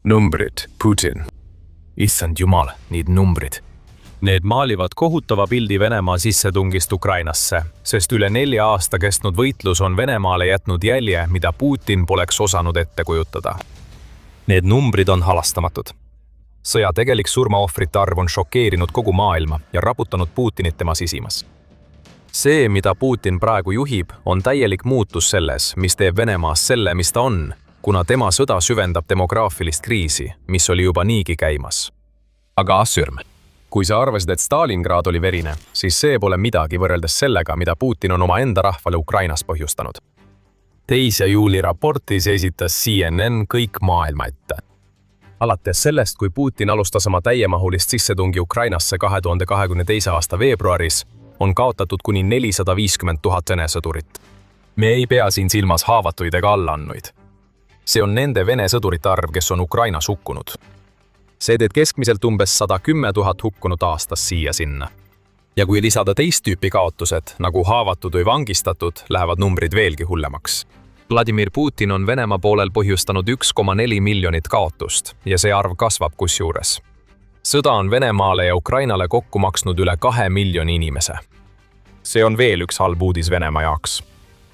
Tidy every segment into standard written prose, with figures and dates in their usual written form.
Numbrid, Putin. Issand jumal, need numbrid. Need maalivad kohutava pildi Venemaa sissetungist Ukrainasse, sest üle 4 aasta kestnud võitlus on Venemaale jätnud jälje, mida Putin poleks osanud ette kujutada. Need numbrid on halastamatud. Sõja tegelik surmaohvrite arv on šokeerinud kogu maailma ja raputanud Putinit tema sisimas. See, mida Putin praegu juhib, on täielik muutus selles, mis teeb Venemaast selle, mis ta on, kuna tema sõda süvendab demograafilist kriisi, mis oli juba niigi käimas. Aga Assürm, kui sa arvasid, et Stalingrad oli verine, siis see pole midagi võrreldes sellega, mida Putin on oma enda rahvale Ukrainas põhjustanud. 2. juuli raportis esitas CNN kõik maailma ette. Alates sellest, kui Putin alustas oma täiemahulist sissetungi Ukrainasse 2022. aasta veebruaris, on kaotatud kuni 450 000 Vene sõdurit. Me ei pea siin silmas haavatuid ega allannuid. See on nende Vene sõdurite arv, kes on Ukrainas hukkunud. See teed keskmiselt umbes 110 000 hukkunut aastas siia-sinna. Ja kui lisada teist tüüpi kaotused, nagu haavatud või vangistatud, lähevad numbrid veelgi hullemaks. Vladimir Putin on Venemaa poolel põhjustanud 1,4 miljonit kaotust ja see arv kasvab kusjuures. Sõda on Venemaale ja Ukrainale kokku maksnud üle 2 miljoni inimese. See on veel üks halb uudis Venemaa jaoks.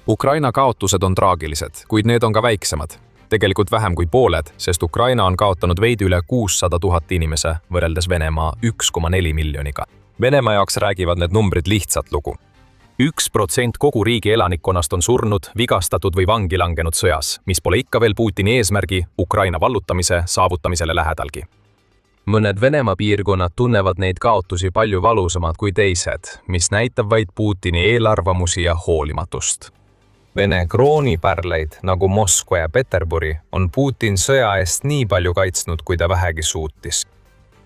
Ukraina kaotused on traagilised, kuid need on ka väiksemad. Tegelikult vähem kui pooled, sest Ukraina on kaotanud veidi üle 600 000 inimese võrreldes Venemaa 1,4 miljoniga. Venemaa jaoks räägivad need numbrid lihtsat lugu. 1% kogu riigi elanikkonnast on surnud, vigastatud või vangi langenud sõjas, mis pole ikka veel Putini eesmärgi Ukraina vallutamise saavutamisele lähedalgi. Mõned Venemaa piirkonnad tunnevad neid kaotusi palju valusamad kui teised, mis näitab vaid Putini eelarvamusi ja hoolimatust. Vene kroonipärleid, nagu Moskva ja Peterburi, on Putin sõja eest nii palju kaitsnud, kui ta vähegi suutis.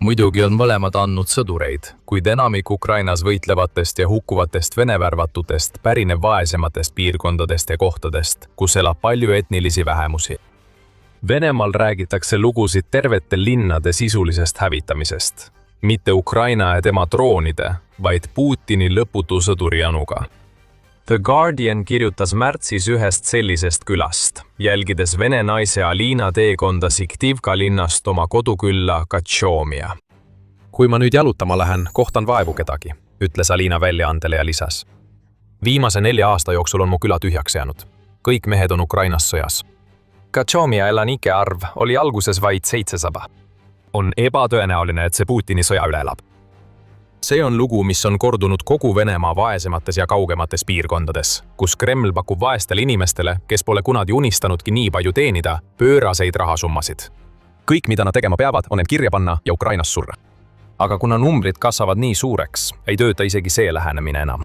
Muidugi on mõlemad andnud sõdureid, kuid enamik Ukrainas võitlevatest ja hukkuvatest Vene värvatutest pärineb vaesematest piirkondadest ja kohtadest, kus elab palju etnilisi vähemusi. Venemaal räägitakse lugusid tervete linnade sisulisest hävitamisest, mitte Ukraina ja tema droonide, vaid Putini lõputu sõdurijanuga. The Guardian kirjutas märtsis ühest sellisest külast, jälgides vene naise Alina teekonda Siktivka linnast oma kodukülla Katšoomia. Kui ma nüüd jalutama lähen, kohtan vaevu kedagi, ütles Alina väljaandele ja lisas. Viimase 4 aasta jooksul on mu küla tühjaks jäänud. Kõik mehed on Ukrainas sõjas. Katšoomia elanike arv oli alguses vaid 700. On ebatõenäoline, et see Putini sõja üle elab. See on lugu, mis on kordunud kogu Venemaa vaesemates ja kaugemates piirkondades, kus Kreml pakub vaestele inimestele, kes pole kunagi unistanudki nii palju teenida, pööraseid rahasummasid. Kõik, mida nad tegema peavad, on end kirja panna ja Ukrainas surra. Aga kuna numbrid kasvavad nii suureks, ei tööta isegi see lähenemine enam.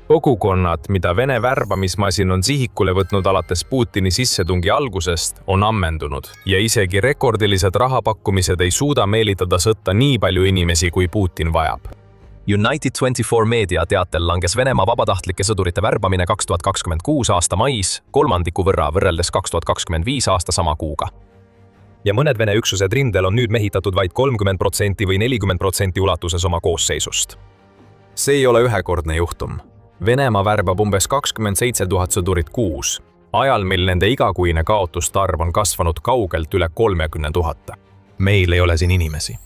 Kogukonnad, mida Vene värbamismasin on sihikule võtnud alates Putini sissetungi algusest, on ammendunud ja isegi rekordilised rahapakkumised ei suuda meelitada sõtta nii palju inimesi, kui Putin vajab. United 24 meedia teatel langes Venemaa vabatahtlike sõdurite värbamine 2026 aasta mais 3% võrra võrreldes 2025 aasta sama kuuga. Ja mõned Vene üksused rindel on nüüd mehitatud vaid 30% või 40% ulatuses oma koosseisust. See ei ole ühekordne juhtum. Venemaa värbab umbes 27 000 sõdurit kuus, ajal mil nende igakuine kaotuste arv on kasvanud kaugelt üle 30 000. Meil ei ole siin inimesi.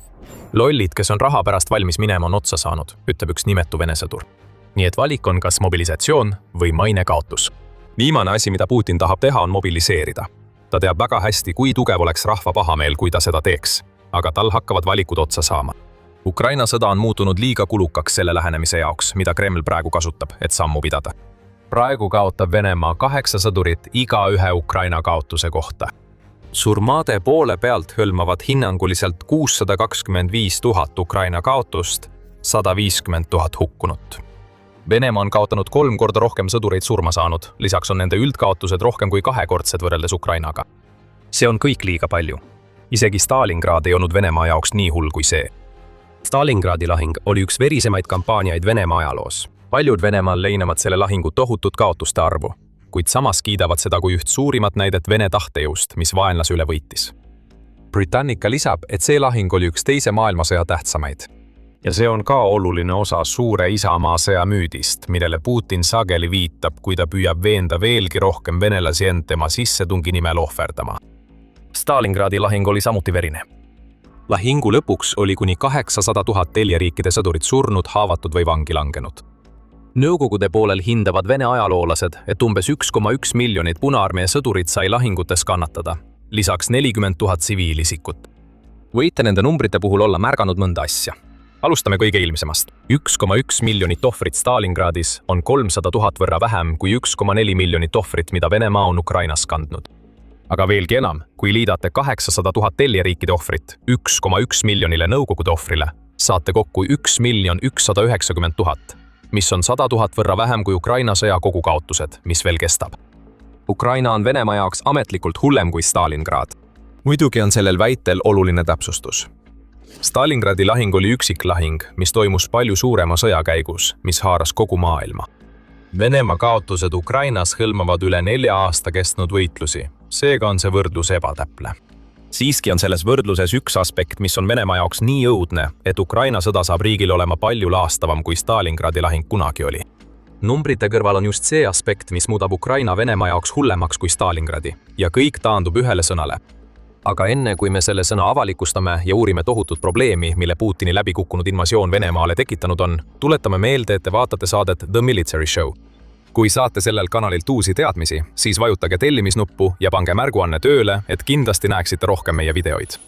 Lollid, kes on raha pärast valmis minema, on otsa saanud, ütleb üks nimetu Vene sõdur. Nii et valik on kas mobilisatsioon või maine kaotus. Viimane asi, mida Putin tahab teha, on mobiliseerida. Ta teab väga hästi, kui tugev oleks rahva pahameel, kui ta seda teeks, aga tal hakkavad valikud otsa saama. Ukraina sõda on muutunud liiga kulukaks selle lähenemise jaoks, mida Kreml praegu kasutab, et sammu pidada. Praegu kaotab Venemaa 8 sõdurit iga ühe Ukraina kaotuse kohta. Surmade poole pealt hõlmavad hinnanguliselt 625 000 Ukraina kaotust, 150 000 hukkunut. Venemaa on kaotanud 3 korda rohkem sõdureid surma saanud, lisaks on nende üldkaotused rohkem kui 2-kordsed võrreldes Ukrainaga. See on kõik liiga palju. Isegi Stalingrad ei olnud Venemaa jaoks nii hull kui see. Stalingradi lahing oli üks verisemaid kampaaniaid Venemaa ajaloos. Paljud Venemaal leinavad selle lahingu tohutut kaotuste arvu, kuid samas kiidavad seda kui üht suurimat näidet Vene tahtejõust, mis vaenlase üle võitis. Britannica lisab, et see lahing oli üks teise maailmasõja tähtsamaid. Ja see on ka oluline osa suure Isamaa sõja müüdist, millele Putin sageli viitab, kui ta püüab veenda veelgi rohkem venelasi end tema sissetungi nimel ohverdama. Stalingradi lahing oli samuti verine. Lahingu lõpuks oli kuni 800 000 teljeriikide sõdurit surnud, haavatud või vangi langenud. Nõukogude poolel hindavad Vene ajaloolased, et umbes 1,1 miljonit Punaarmee sõdurit sai lahingutes kannatada, lisaks 40 000 tsiviilisikut. Võite nende numbrite puhul olla märganud mõnda asja. Alustame kõige ilmsemast. 1,1 miljonit ohvrit Stalingradis on 300 000 võrra vähem kui 1,4 miljonit ohvrit, mida Venemaa on Ukrainas kandnud. Aga veelgi enam, kui liidate 800 000 teljeriikide ohvrit 1,1 miljonile Nõukogude ohvrile, saate kokku 1 190 000, mis on 100 000 võrra vähem kui Ukraina sõja kogukaotused, mis veel kestab. Ukraina on Venemaa jaoks ametlikult hullem kui Stalingrad. Muidugi on sellel väitel oluline täpsustus. Stalingradi lahing oli üksiklahing, mis toimus palju suurema sõja käigus, mis haaras kogu maailma. Venemaa kaotused Ukrainas hõlmavad üle 4 aasta kestnud võitlusi, seega on see võrdlus ebatäpne. Siiski on selles võrdluses üks aspekt, mis on Venemaa jaoks nii õudne, et Ukraina sõda saab riigil olema palju laastavam kui Stalingradi lahing kunagi oli. Numbrite kõrval on just see aspekt, mis muudab Ukraina Venemaa jaoks hullemaks kui Stalingradi, ja kõik taandub ühele sõnale. Aga enne, kui me selle sõna avalikustame ja uurime tohutut probleemi, mille Putini läbikukkunud invasioon Venemaale tekitanud on, tuletame meelde, et te vaatate saadet The Military Show. Kui saate sellel kanalilt uusi teadmisi, siis vajutage tellimisnuppu ja pange märguanne tööle, et kindlasti näeksite rohkem meie videoid.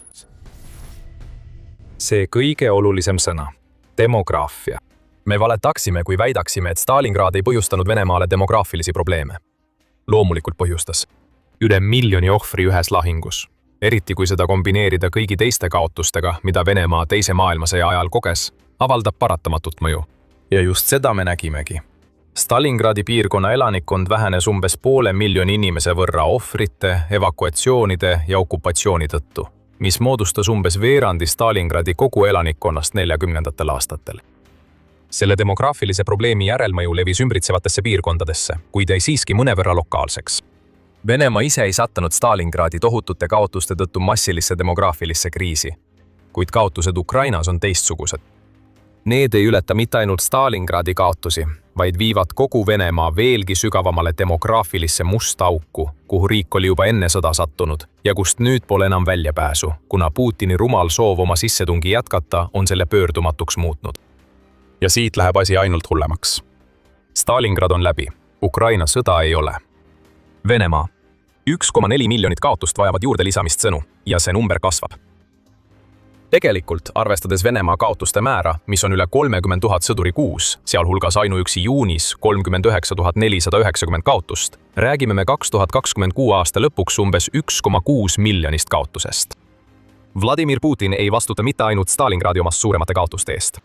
See kõige olulisem sõna. Demograafia. Me valetaksime, kui väidaksime, et Stalingrad ei põhjustanud Venemaale demograafilisi probleeme. Loomulikult põhjustas. Üle 1 miljoni ohvri ühes lahingus. Eriti kui seda kombineerida kõigi teiste kaotustega, mida Venemaa teise maailmasõja ajal koges, avaldab paratamatut mõju. Ja just seda me nägimegi. Stalingradi piirkonna elanikkond vähenes umbes 500 000 inimese võrra ohvrite, evakuatsioonide ja okupatsiooni tõttu, mis moodustas umbes veerandi Stalingradi kogu elanikkonnast 40. aastatel. Selle demograafilise probleemi järelmõju levis ümbritsevatesse piirkondadesse, kuid jäi siiski mõnevõrra lokaalseks. Venemaa ise ei sattunud Stalingradi tohutute kaotuste tõttu massilisse demograafilisse kriisi, kuid kaotused Ukrainas on teistsugused. Need ei ületa mitte ainult Stalingradi kaotusi, vaid viivad kogu Venemaa veelgi sügavamale demograafilisse musta auku, kuhu riik oli juba enne sõda sattunud ja kust nüüd pole enam väljapääsu, kuna Putini rumal soov oma sissetungi jätkata on selle pöördumatuks muutnud. Ja siit läheb asi ainult hullemaks. Stalingrad on läbi, Ukraina sõda ei ole. Venemaa. 1,4 miljonit kaotust vajavad juurde lisamist sõnu ja see number kasvab. Tegelikult, arvestades Venemaa kaotuste määra, mis on üle 30 000 sõduri kuus, sealhulgas ainuüksi juunis 39 490 kaotust, räägime me 2026 aasta lõpuks umbes 1,6 miljonist kaotusest. Vladimir Putin ei vastuta mitte ainult Stalingradi omast suuremate kaotuste eest.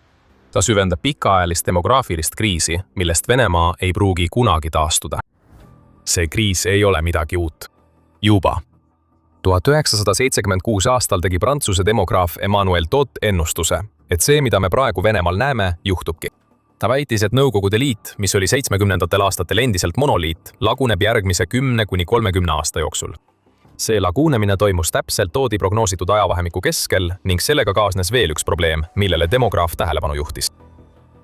Ta süvendab pikaajalist demograafilist kriisi, millest Venemaa ei pruugi kunagi taastuda. See kriis ei ole midagi uut. Juba. 1976 aastal tegi Prantsuse demograaf Emmanuel Tot ennustuse, et see, mida me praegu Venemaal näeme, juhtubki. Ta väitis, et Nõukogude Liit, mis oli 70. aastatel endiselt monoliit, laguneb järgmise 10–30 aasta jooksul. See lagunemine toimus täpselt Todi prognoositud ajavahemiku keskel ning sellega kaasnes veel üks probleem, millele demograaf tähelepanu juhtis.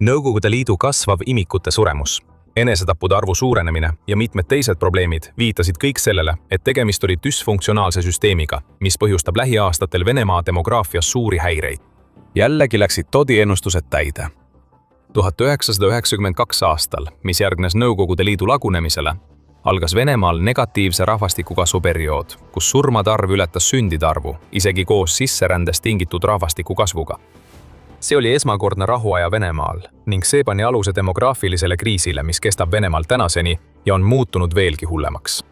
Nõukogude Liidu kasvav imikute suremus. Enesetappude arvu suurenemine ja mitmed teised probleemid viitasid kõik sellele, et tegemist oli düsfunktsionaalse süsteemiga, mis põhjustab lähiaastatel Venemaa demograafias suuri häireid. Jällegi läksid Todi ennustused täide. 1992 aastal, mis järgnes Nõukogude Liidu lagunemisele, algas Venemaal negatiivse rahvastikukasvu periood, kus surmade arv ületas sündide arvu, isegi koos sisserändest tingitud rahvastiku kasvuga. See oli esmakordne rahuaja Venemaal ning see pani aluse demograafilisele kriisile, mis kestab Venemaal tänaseni ja on muutunud veelgi hullemaks.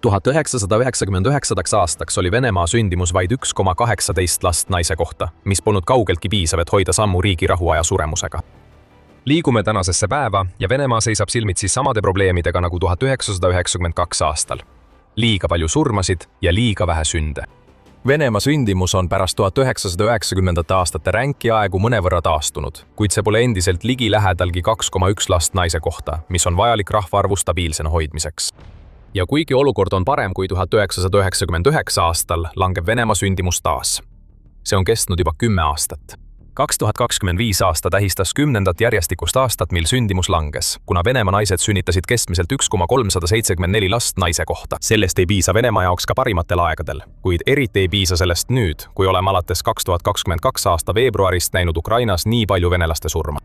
1999. aastaks oli Venemaa sündimus vaid 1,18 last naise kohta, mis polnud kaugeltki piisav, et hoida sammu riigi rahuaja suremusega. Liigume tänasesse päeva ja Venemaa seisab silmitsi samade probleemidega nagu 1992 aastal. Liiga palju surmasid ja liiga vähe sünde. Venemaa sündimus on pärast 1990. aastate ränki aegu mõnevõrra taastunud, kuid see pole endiselt ligi lähedalgi 2,1 last naise kohta, mis on vajalik rahvaarvu stabiilsena hoidmiseks. Ja kuigi olukord on parem kui 1999 aastal, langeb Venemaa sündimus taas. See on kestnud juba 10 aastat. 2025 aasta tähistas 10. järjestikust aastat, mil sündimus langes, kuna Venemaa naised sünnitasid keskmiselt 1,374 last naise kohta. Sellest ei piisa Venemaa jaoks ka parimatel aegadel, kuid eriti ei piisa sellest nüüd, kui oleme alates 2022 aasta veebruarist näinud Ukrainas nii palju venelaste surma.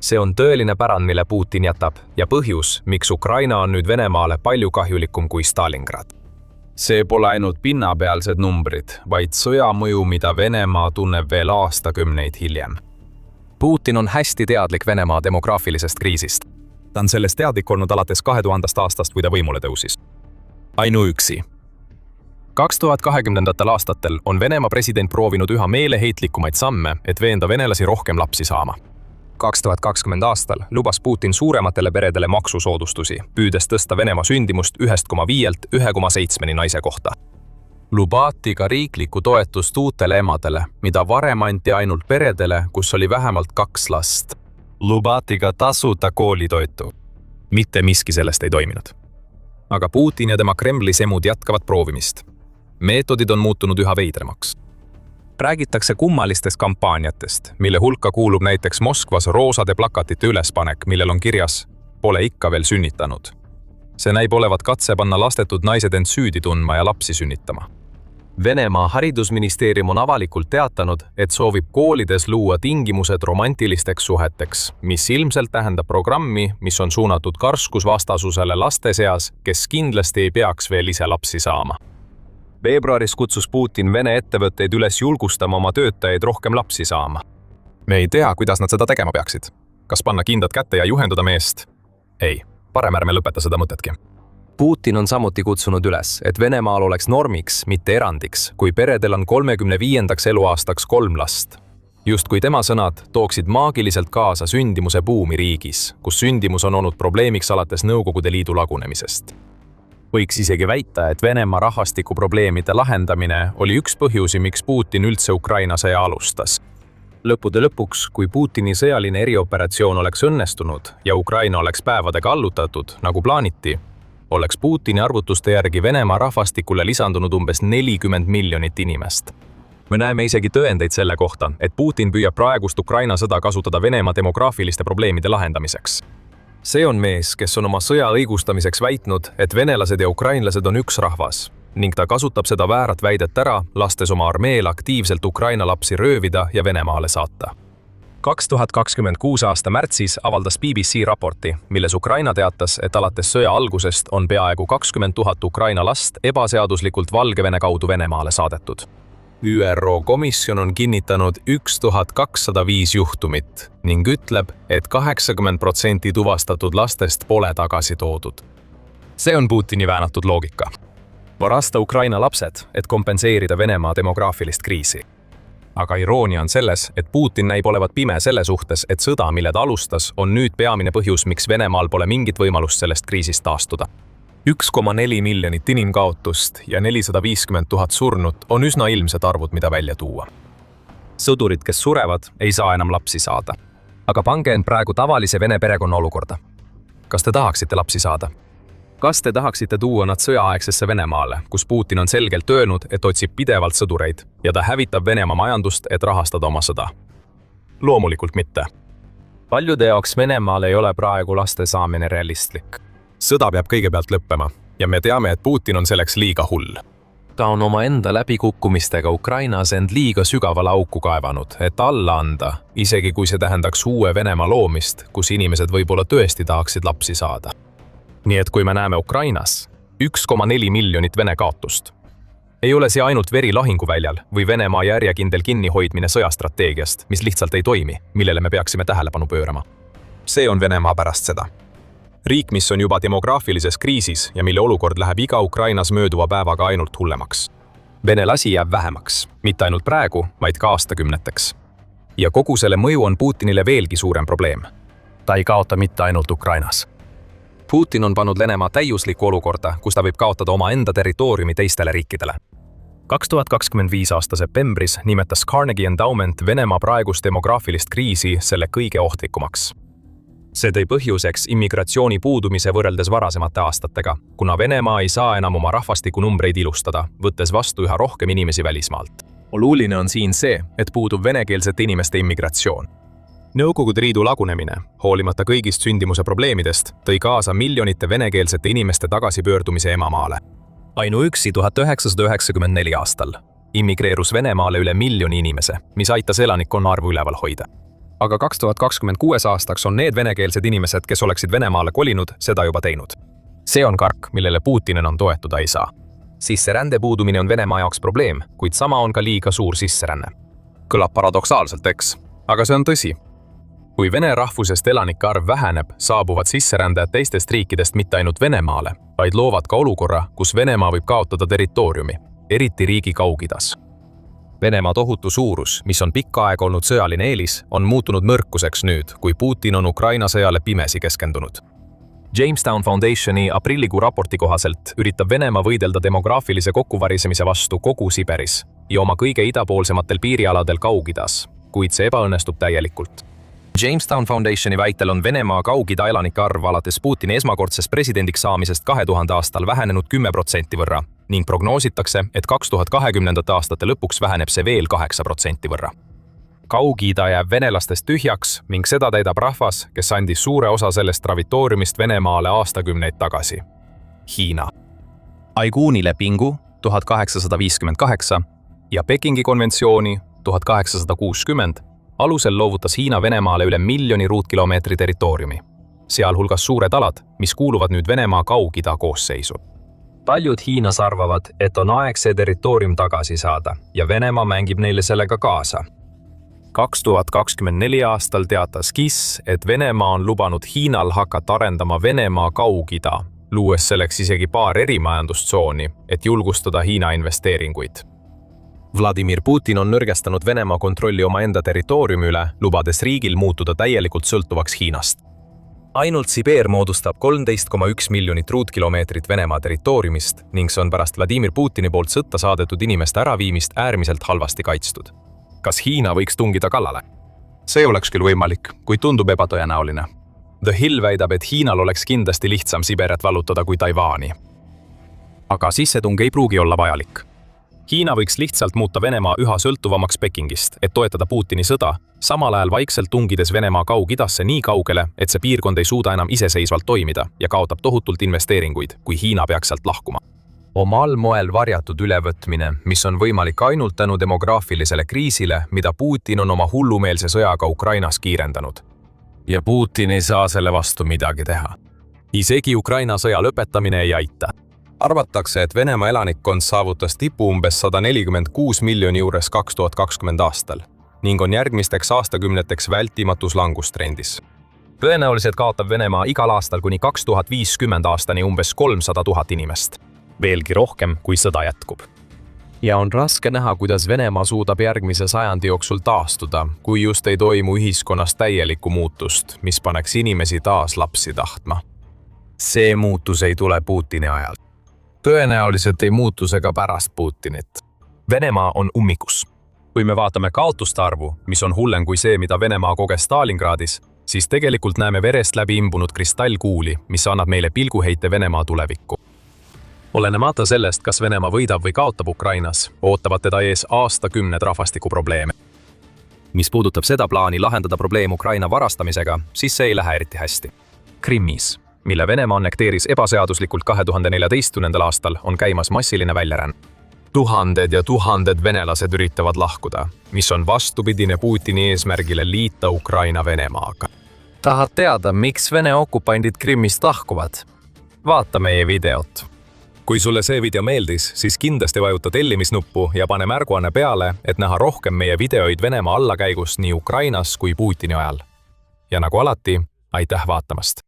See on tõeline pärand, mille Putin jätab ja põhjus, miks Ukraina on nüüd Venemaale palju kahjulikum kui Stalingrad. See pole ainult pinnapealsed numbrid, vaid sõja mõju, mida Venemaa tunneb veel aastakümneid hiljem. Putin on hästi teadlik Venemaa demograafilisest kriisist. Ta on sellest teadlik olnud alates 2000. aastast, kui ta võimule tõusis. Ainuüksi. 2020. aastatel on Venemaa president proovinud üha meeleheitlikumaid samme, et veenda venelasi rohkem lapsi saama. 2020 aastal lubas Putin suurematele peredele maksusoodustusi, püüdes tõsta Venemaa sündimust 1,5-lt 1,7 naise kohta. Lubati ka riiklikku toetust uutele emadele, mida varem anti ainult peredele, kus oli vähemalt 2 last. Lubati ka tasuta koolitoitu. Mitte miski sellest ei toiminud. Aga Putin ja tema Kremli semud jätkavad proovimist. Meetodid on muutunud üha veidramaks. Räägitakse kummalistest kampaaniatest, mille hulka kuulub näiteks Moskvas roosade plakatite ülespanek, millel on kirjas "Pole ikka veel sünnitanud". See näib olevat katse panna lastetud naised end süüdi tundma ja lapsi sünnitama. Venemaa haridusministeerium on avalikult teatanud, et soovib koolides luua tingimused romantilisteks suheteks, mis ilmselt tähendab programmi, mis on suunatud karskusvastasusele laste seas, kes kindlasti ei peaks veel ise lapsi saama. Veebruaris kutsus Putin Vene ettevõtteid üles julgustama oma töötajaid rohkem lapsi saama. Me ei tea, kuidas nad seda tegema peaksid. Kas panna kindad kätte ja juhenduda meest? Ei, parem ärme lõpeta seda mõtetki. Putin on samuti kutsunud üles, et Venemaal oleks normiks, mitte erandiks, kui peredel on 35. eluaastaks 3 last. Just kui tema sõnad tooksid maagiliselt kaasa sündimuse buumi riigis, kus sündimus on olnud probleemiks alates Nõukogude Liidu lagunemisest. Võiks isegi väita, et Venemaa rahvastikuprobleemide lahendamine oli üks põhjusi, miks Putin üldse Ukraina sõja alustas. Lõppude lõpuks, kui Putini sõjaline erioperatsioon oleks õnnestunud ja Ukraina oleks päevadega allutatud, nagu plaaniti, oleks Putini arvutuste järgi Venemaa rahvastikule lisandunud umbes 40 miljonit inimest. Me näeme isegi tõendeid selle kohta, et Putin püüab praegust Ukraina sõda kasutada Venemaa demograafiliste probleemide lahendamiseks. See on mees, kes on oma sõja õigustamiseks väitnud, et venelased ja ukrainlased on üks rahvas, ning ta kasutab seda väärat väidet ära, lastes oma armeel aktiivselt Ukraina lapsi röövida ja Venemaale saata. 2026 aasta märtsis avaldas BBC raporti, milles Ukraina teatas, et alates sõja algusest on peaaegu 20 000 Ukraina last ebaseaduslikult Valgevene kaudu Venemaale saadetud. ÜRO komisjon on kinnitanud 1205 juhtumit ning ütleb, et 80% tuvastatud lastest pole tagasi toodud. See on Putini väänatud loogika. Varasta Ukraina lapsed, et kompenseerida Venemaa demograafilist kriisi. Aga iroonia on selles, et Putin näib olevat pime selle suhtes, et sõda, mille ta alustas, on nüüd peamine põhjus, miks Venemaal pole mingit võimalust sellest kriisist taastuda. 1,4 miljonit inimkaotust ja 450 000 surnut on üsna ilmsed arvud, mida välja tuua. Sõdurid, kes surevad, ei saa enam lapsi saada. Aga pange end praegu tavalise Vene perekonna olukorda. Kas te tahaksite lapsi saada? Kas te tahaksite tuua nad sõjaaegsesse Venemaale, kus Putin on selgelt öelnud, et otsib pidevalt sõdureid ja ta hävitab Venemaa majandust, et rahastada oma sõda? Loomulikult mitte. Paljude jaoks Venemaal ei ole praegu laste saamine realistlik. Sõda peab kõigepealt lõppema ja me teame, et Putin on selleks liiga hull. Ta on oma enda läbikukkumistega Ukrainas end liiga sügavale auku kaevanud, et alla anda, isegi kui see tähendaks uue Venemaa loomist, kus inimesed võib-olla tõesti tahaksid lapsi saada. Nii et kui me näeme Ukrainas 1,4 miljonit Vene kaotust, ei ole see ainult veri lahinguväljal või Venemaa järjekindel kinnihoidmine sõjastrateegiast, mis lihtsalt ei toimi, millele me peaksime tähelepanu pöörama. See on Venemaa pärast seda. Riik, mis on juba demograafilises kriisis ja mille olukord läheb iga Ukrainas mööduva päevaga ainult hullemaks. Venelasi jääb vähemaks, mitte ainult praegu, vaid ka aastakümneteks. Ja kogu selle mõju on Putinile veelgi suurem probleem. Ta ei kaota mitte ainult Ukrainas. Putin on pannud Venemaa täiuslikku olukorda, kus ta võib kaotada oma enda territooriumi teistele riikidele. 2025 aasta septembris nimetas Carnegie Endowment Venemaa praegust demograafilist kriisi selle kõige ohtlikumaks. See tõi põhjuseks immigratsiooni puudumise võrreldes varasemate aastatega, kuna Venemaa ei saa enam oma rahvastikunumbreid ilustada, võttes vastu üha rohkem inimesi välismaalt. oluline on siin see, et puudub venekeelsete inimeste immigratsioon. Nõukogude Liidu lagunemine, hoolimata kõigist sündimuse probleemidest, tõi kaasa miljonite venekeelsete inimeste tagasipöördumise emamaale. Ainuüksi 1994 aastal immigreerus Venemaale üle miljoni inimese, mis aitas elanikkonna arvu üleval hoida. Aga 2026 aastaks on need venekeelsed inimesed, kes oleksid Venemaale kolinud, seda juba teinud. See on kark, millele Putin enam toetuda ei saa. Sisserände puudumine on Venemaa jaoks probleem, kuid sama on ka liiga suur sisseränne. Kõlab paradoksaalselt, eks? Aga see on tõsi. Kui vene rahvusest elanike arv väheneb, saabuvad sisserändajad teistest riikidest mitte ainult Venemaale, vaid loovad ka olukorra, kus Venemaa võib kaotada territooriumi, eriti riigi Kaug-Idas. Venemaa tohutu suurus, mis on pikka aega olnud sõjaline eelis, on muutunud nõrkuseks nüüd, kui Putin on Ukraina sõjale pimesi keskendunud. Jamestown Foundationi aprillikuu raporti kohaselt üritab Venemaa võidelda demograafilise kokkuvarisemise vastu kogu Siberis ja oma kõige idapoolsematel piirialadel Kaug-Idas, kuid see ebaõnnestub täielikult. Jamestown Foundationi väitel on Venemaa Kaug-Ida elanike arv alates Putini esmakordsest presidendiks saamisest 2000 aastal vähenenud 10% võrra ning prognoositakse, et 2020. aastate lõpuks väheneb see veel 8% võrra. Kaug-Ida jääb venelastest tühjaks ning seda täidab rahvas, kes andis suure osa sellest travitooriumist Venemaale aastakümneid tagasi. Hiina. Aiguni lepingu 1858 ja Pekingi konventsiooni 1860 alusel loovutas Hiina Venemaale üle miljoni ruutkilomeetri territooriumi, sealhulgas suured alad, mis kuuluvad nüüd Venemaa Kaug-Ida koosseisu. Paljud Hiinas arvavad, et on aeg see territoorium tagasi saada ja Venemaa mängib neile sellega kaasa. 2024 aastal teatas KIS, et Venemaa on lubanud Hiinal hakata arendama Venemaa Kaug-Ida, luues selleks isegi paar erimajandustsooni, et julgustada Hiina investeeringuid. Vladimir Putin on nõrgestanud Venemaa kontrolli omaenda territooriumi üle, lubades riigil muutuda täielikult sõltuvaks Hiinast. Ainult Sibeer moodustab 13,1 miljonit ruutkilomeetrit Venemaa territooriumist ning see on pärast Vladimir Putini poolt sõtta saadetud inimeste äraviimist äärmiselt halvasti kaitstud. Kas Hiina võiks tungida kallale? See oleks küll võimalik, kuid tundub ebatõenäoline. The Hill väidab, et Hiinal oleks kindlasti lihtsam Siberiat vallutada kui Taiwani. Aga sissetung ei pruugi olla vajalik. Hiina võiks lihtsalt muuta Venemaa üha sõltuvamaks Pekingist, et toetada Putini sõda, samal ajal vaikselt tungides Venemaa Kaug-Idasse nii kaugele, et see piirkond ei suuda enam iseseisvalt toimida ja kaotab tohutult investeeringuid, kui Hiina peaks sealt lahkuma. Omal moel varjatud ülevõtmine, mis on võimalik ainult tänu demograafilisele kriisile, mida Putin on oma hullumeelse sõjaga Ukrainas kiirendanud. Ja Putin ei saa selle vastu midagi teha. Isegi Ukraina sõja lõpetamine ei aita. Arvatakse, et Venemaa elanikkond saavutas tipu umbes 146 miljoni juures 2020 aastal ning on järgmisteks aastakümneteks vältimatus langustrendis. Tõenäoliselt kaotab Venemaa igal aastal kuni 2050 aastani umbes 300 000 inimest. Veelgi rohkem, kui sõda jätkub. Ja on raske näha, kuidas Venemaa suudab järgmise sajandi jooksul taastuda, kui just ei toimu ühiskonnas täielikku muutust, mis paneks inimesi taas lapsi tahtma. See muutus ei tule Putini ajal. Tõenäoliselt ei muutu see ka pärast Putinit. Venemaa on ummikus. Kui me vaatame kaotuste arvu, mis on hullem kui see, mida Venemaa koges Stalingradis, siis tegelikult näeme verest läbi imbunud kristallkuuli, mis annab meile pilguheite Venemaa tulevikku. Olenemata sellest, kas Venemaa võidab või kaotab Ukrainas, ootavad teda ees aastakümned rahvastikuprobleeme. Mis puudutab seda plaani lahendada probleem Ukraina varastamisega, siis see ei lähe eriti hästi. Krimmis, mille Venemaa annekteeris ebaseaduslikult 2014. aastal, on käimas massiline väljaränn. Tuhanded ja tuhanded venelased üritavad lahkuda, mis on vastupidine Putini eesmärgile liita Ukraina Venemaaga. Tahad teada, miks Vene okupandid Krimmist lahkuvad? Vaata meie videot. Kui sulle see video meeldis, siis kindlasti vajuta tellimisnuppu ja pane märguanne peale, et näha rohkem meie videoid Venemaa allakäigust nii Ukrainas kui Putini ajal. Ja nagu alati, aitäh vaatamast!